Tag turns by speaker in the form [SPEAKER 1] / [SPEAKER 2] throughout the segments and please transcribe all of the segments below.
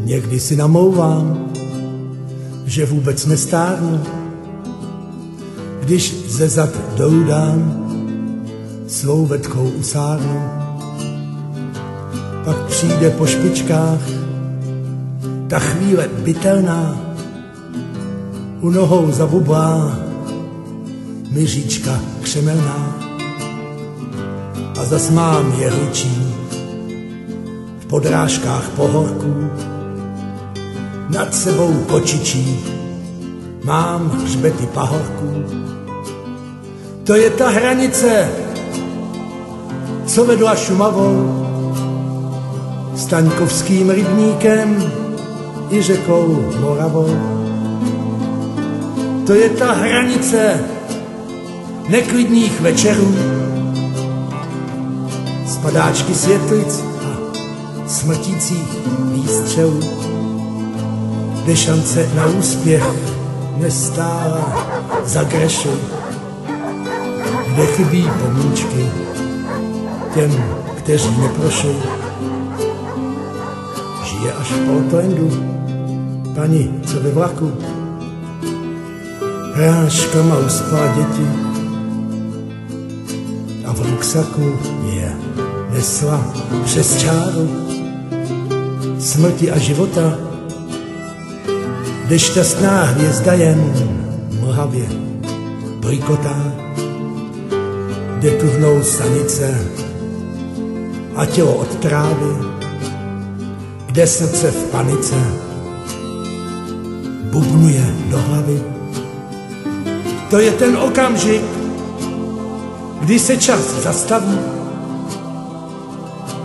[SPEAKER 1] Někdy si namlouvám, že vůbec nestárnu, když ze zad dolů dám svou vetkou usárnu. Pak přijde po špičkách ta chvíle bytelná, u nohou zabublá mi říčka křemelná a zas mám jehličí v podrážkách pohorků, nad sebou kočičí mám hřbety pahorků. To je ta hranice, co vedla Šumavou, Staňkovským rybníkem i řekou Moravou. To je ta hranice neklidných večerů, spadáčky světlic a smrtících výstřelů, kde šance na úspěch nestála za grešu, kde chybí pomůčky těm, kteří neprošou. Žije až v Portlandu paní, co ve vlaku hráškama uspala děti a v ruksaku je nesla přes čáru smrti a života, kde šťastná hvězda jen mlhavě brikotá, kde tuhnou sanice a tělo od trávy, kde srdce v panice bubnuje do hlavy. To je ten okamžik, kdy se čas zastaví,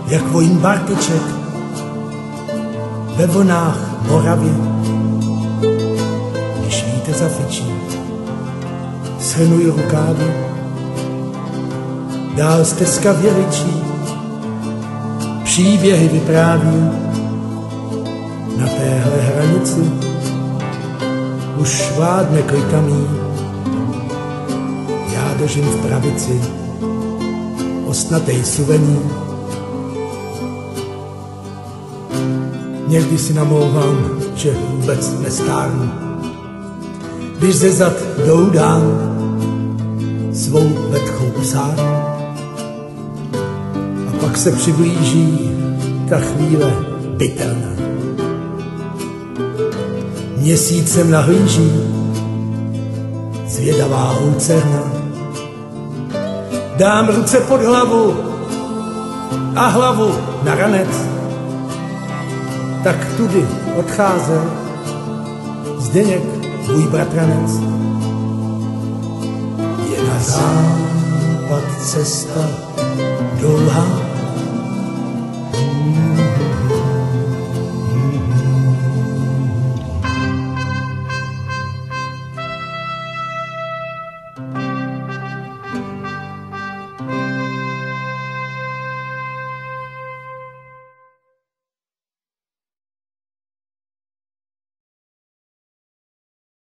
[SPEAKER 1] jak vojín Bartyček ve vlnách Moravy. Když vítr zafičí, shrnuji rukávy, dál stezka věličí, příběhy vypráví. Na téhle hranici už vládne klikamý, já držím v pravici ostnatej suvenír. Někdy si namlouvám, že vůbec nestárnu, když ze zad dolů dám svou vetchou usárnu. A pak se přiblíží ta chvíle bytelná. Měsícem nahlíží zvědavá lucerna. Dám ruce pod hlavu a hlavu na ranec, tak tudy odcházel Zdeněk, můj bratranec. Je na západ cesta dlouhá,